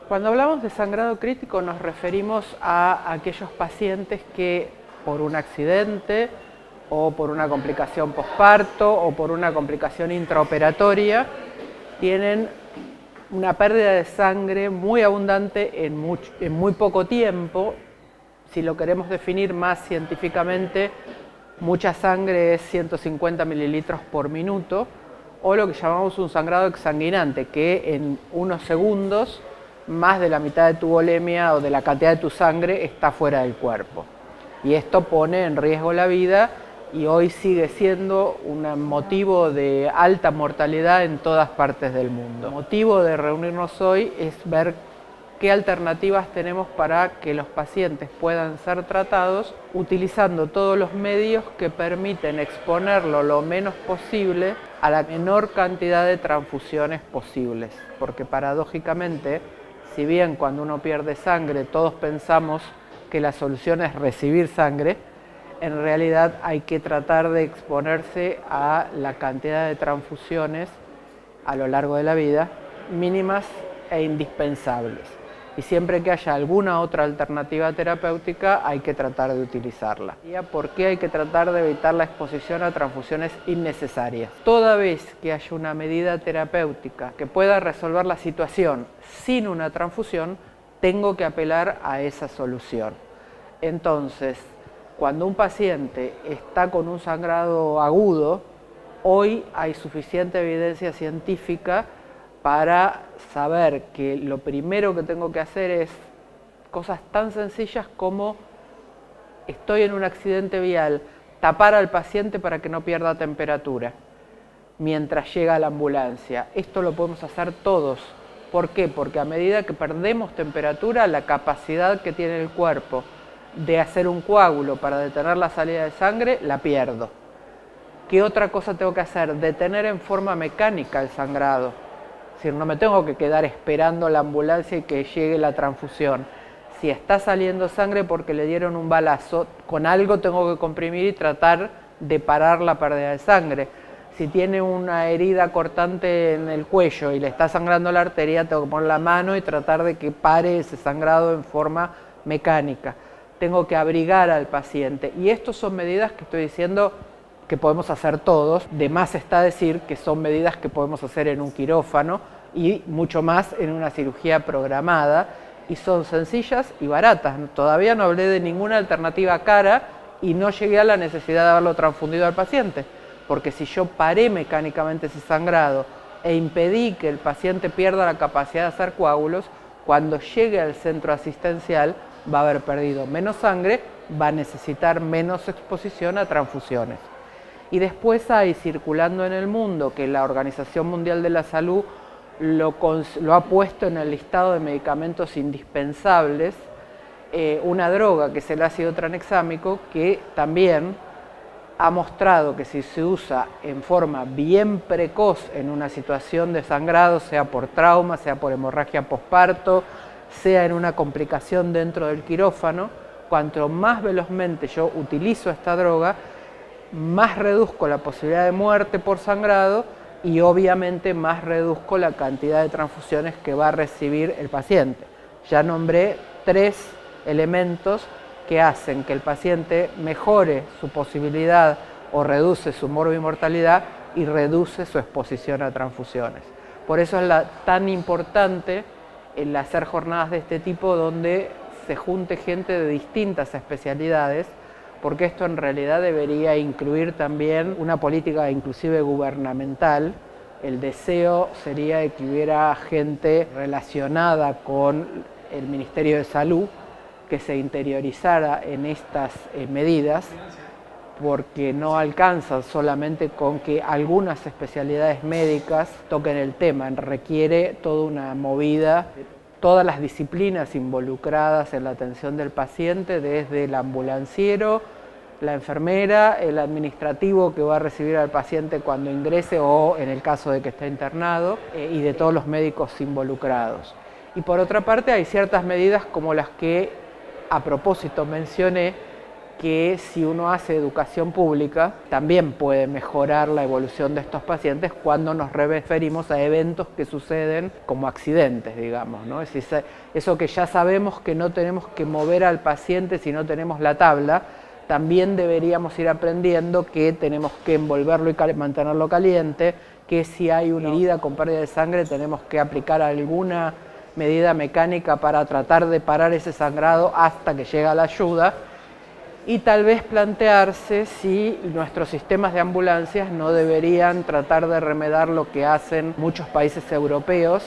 Cuando hablamos de sangrado crítico nos referimos a aquellos pacientes que por un accidente o por una complicación posparto o por una complicación intraoperatoria tienen una pérdida de sangre muy abundante en muy poco tiempo. Si lo queremos definir más científicamente, mucha sangre es 150 mililitros por minuto, o lo que llamamos un sangrado exsanguinante, que en unos segundos más de la mitad de tu volemia o de la cantidad de tu sangre está fuera del cuerpo. Y esto pone en riesgo la vida y hoy sigue siendo un motivo de alta mortalidad en todas partes del mundo. El motivo de reunirnos hoy es ver qué alternativas tenemos para que los pacientes puedan ser tratados utilizando todos los medios que permiten exponerlo lo menos posible a la menor cantidad de transfusiones posibles. Porque paradójicamente, si bien cuando uno pierde sangre todos pensamos que la solución es recibir sangre, en realidad hay que tratar de exponerse a la cantidad de transfusiones a lo largo de la vida mínimas e indispensables. Y siempre que haya alguna otra alternativa terapéutica hay que tratar de utilizarla. ¿Por qué hay que tratar de evitar la exposición a transfusiones innecesarias? Toda vez que haya una medida terapéutica que pueda resolver la situación sin una transfusión, tengo que apelar a esa solución. Entonces, cuando un paciente está con un sangrado agudo, hoy hay suficiente evidencia científica para saber que lo primero que tengo que hacer es cosas tan sencillas como estoy en un accidente vial, tapar al paciente para que no pierda temperatura mientras llega la ambulancia. Esto lo podemos hacer todos. ¿Por qué? Porque a medida que perdemos temperatura, la capacidad que tiene el cuerpo de hacer un coágulo para detener la salida de sangre, la pierdo. ¿Qué otra cosa tengo que hacer? Detener en forma mecánica el sangrado. Es decir, no me tengo que quedar esperando la ambulancia y que llegue la transfusión. Si está saliendo sangre porque le dieron un balazo, con algo tengo que comprimir y tratar de parar la pérdida de sangre. Si tiene una herida cortante en el cuello y le está sangrando la arteria, tengo que poner la mano y tratar de que pare ese sangrado en forma mecánica. Tengo que abrigar al paciente. Y estas son medidas que estoy diciendo que podemos hacer todos. De más está decir que son medidas que podemos hacer en un quirófano y mucho más en una cirugía programada. Y son sencillas y baratas. Todavía no hablé de ninguna alternativa cara y no llegué a la necesidad de haberlo transfundido al paciente. Porque si yo paré mecánicamente ese sangrado e impedí que el paciente pierda la capacidad de hacer coágulos, cuando llegue al centro asistencial va a haber perdido menos sangre, va a necesitar menos exposición a transfusiones. Y después hay circulando en el mundo, que la Organización Mundial de la Salud lo ha puesto en el listado de medicamentos indispensables, una droga que es el ácido tranexámico, que también ha mostrado que si se usa en forma bien precoz en una situación de sangrado, sea por trauma, sea por hemorragia posparto, sea en una complicación dentro del quirófano, cuanto más velozmente yo utilizo esta droga, más reduzco la posibilidad de muerte por sangrado y obviamente más reduzco la cantidad de transfusiones que va a recibir el paciente. Ya nombré 3 elementos que hacen que el paciente mejore su posibilidad o reduce su morbimortalidad y reduce su exposición a transfusiones. Por eso es tan importante el hacer jornadas de este tipo donde se junte gente de distintas especialidades, porque esto en realidad debería incluir también una política inclusive gubernamental. El deseo sería que hubiera gente relacionada con el Ministerio de Salud que se interiorizara en estas medidas, porque no alcanza solamente con que algunas especialidades médicas toquen el tema, requiere toda una movida, todas las disciplinas involucradas en la atención del paciente, desde el ambulanciero, la enfermera, el administrativo que va a recibir al paciente cuando ingrese o en el caso de que esté internado, y de todos los médicos involucrados. Y por otra parte hay ciertas medidas como las que A propósito, mencioné que si uno hace educación pública, también puede mejorar la evolución de estos pacientes cuando nos referimos a eventos que suceden como accidentes, digamos, ¿no? Es decir, eso que ya sabemos que no tenemos que mover al paciente si no tenemos la tabla, también deberíamos ir aprendiendo que tenemos que envolverlo y mantenerlo caliente, que si hay una herida con pérdida de sangre tenemos que aplicar alguna medida mecánica para tratar de parar ese sangrado hasta que llega la ayuda, y tal vez plantearse si nuestros sistemas de ambulancias no deberían tratar de remediar lo que hacen muchos países europeos,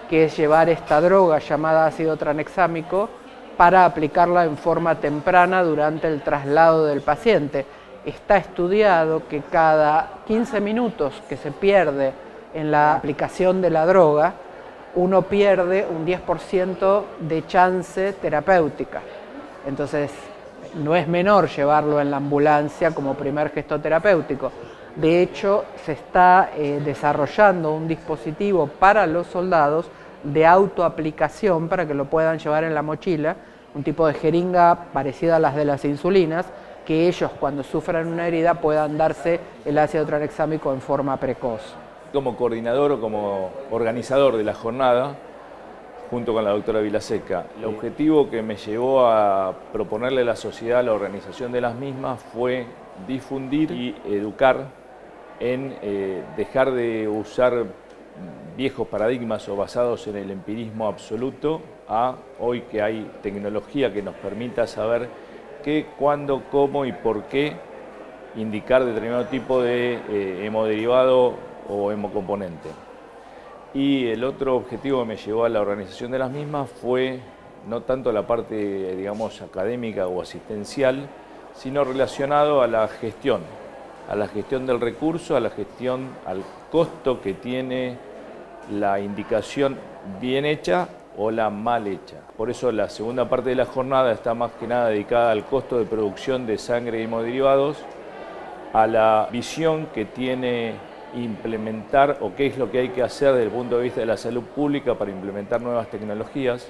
que es llevar esta droga llamada ácido tranexámico para aplicarla en forma temprana durante el traslado del paciente. Está estudiado que cada 15 minutos que se pierde en la aplicación de la droga, uno pierde un 10% de chance terapéutica. Entonces, no es menor llevarlo en la ambulancia como primer gesto terapéutico. De hecho, se está desarrollando un dispositivo para los soldados de autoaplicación para que lo puedan llevar en la mochila, un tipo de jeringa parecida a las de las insulinas, que ellos cuando sufran una herida puedan darse el ácido tranexámico en forma precoz. Como coordinador o como organizador de la jornada, junto con la doctora Vilaseca, el objetivo que me llevó a proponerle a la sociedad la organización de las mismas fue difundir y educar en dejar de usar viejos paradigmas o basados en el empirismo absoluto a hoy que hay tecnología que nos permita saber qué, cuándo, cómo y por qué indicar determinado tipo de hemodderivado o hemocomponente. Y el otro objetivo que me llevó a la organización de las mismas fue no tanto la parte, digamos, académica o asistencial, sino relacionado a la gestión del recurso, a la gestión, al costo que tiene la indicación bien hecha o la mal hecha. Por eso la segunda parte de la jornada está más que nada dedicada al costo de producción de sangre y hemoderivados, a la visión que tiene implementar o qué es lo que hay que hacer desde el punto de vista de la salud pública para implementar nuevas tecnologías.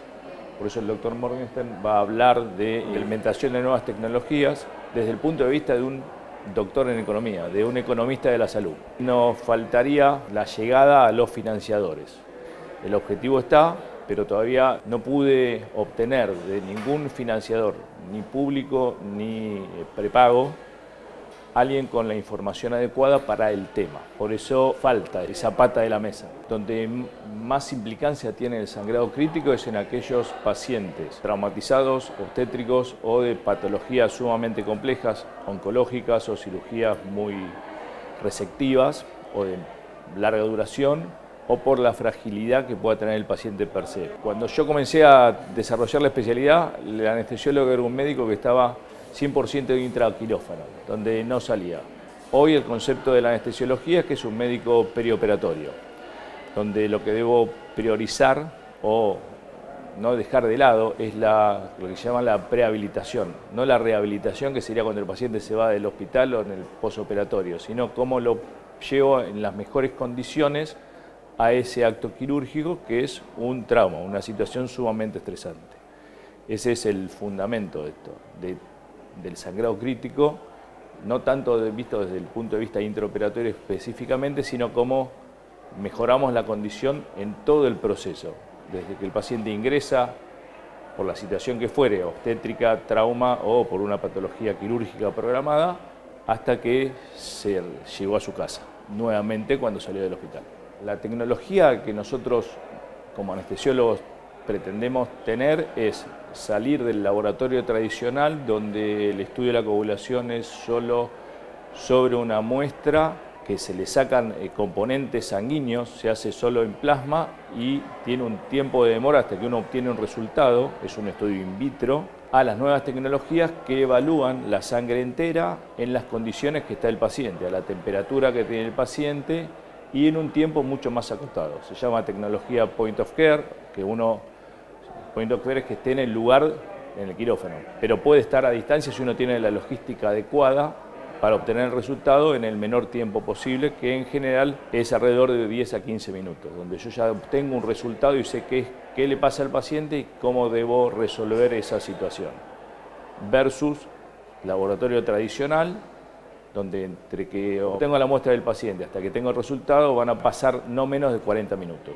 Por eso el doctor Morgenstern va a hablar de implementación de nuevas tecnologías desde el punto de vista de un doctor en economía, de un economista de la salud. Nos faltaría la llegada a los financiadores. El objetivo está, pero todavía no pude obtener de ningún financiador, ni público ni prepago, alguien con la información adecuada para el tema. Por eso falta esa pata de la mesa. Donde más implicancia tiene el sangrado crítico es en aquellos pacientes traumatizados, obstétricos o de patologías sumamente complejas, oncológicas o cirugías muy resectivas o de larga duración, o por la fragilidad que pueda tener el paciente per se. Cuando yo comencé a desarrollar la especialidad, el anestesiólogo era un médico que estaba 100% de intraquirófano, donde no salía. Hoy el concepto de la anestesiología es que es un médico perioperatorio, donde lo que debo priorizar o no dejar de lado es lo que se llama la prehabilitación, no la rehabilitación, que sería cuando el paciente se va del hospital o en el posoperatorio, sino cómo lo llevo en las mejores condiciones a ese acto quirúrgico que es un trauma, una situación sumamente estresante. Ese es el fundamento de esto, del sangrado crítico, no tanto visto desde el punto de vista intraoperatorio específicamente, sino cómo mejoramos la condición en todo el proceso, desde que el paciente ingresa por la situación que fuere, obstétrica, trauma o por una patología quirúrgica programada, hasta que se llegó a su casa, nuevamente cuando salió del hospital. La tecnología que nosotros como anestesiólogos pretendemos tener es salir del laboratorio tradicional, donde el estudio de la coagulación es solo sobre una muestra que se le sacan componentes sanguíneos, se hace solo en plasma y tiene un tiempo de demora hasta que uno obtiene un resultado, es un estudio in vitro, a las nuevas tecnologías que evalúan la sangre entera en las condiciones que está el paciente, a la temperatura que tiene el paciente y en un tiempo mucho más acotado. Se llama tecnología point of care, point of care es que esté en el lugar, en el quirófano, pero puede estar a distancia si uno tiene la logística adecuada para obtener el resultado en el menor tiempo posible, que en general es alrededor de 10 a 15 minutos, donde yo ya obtengo un resultado y sé qué le pasa al paciente y cómo debo resolver esa situación. versus laboratorio tradicional, donde entre que obtengo la muestra del paciente hasta que tengo el resultado van a pasar no menos de 40 minutos.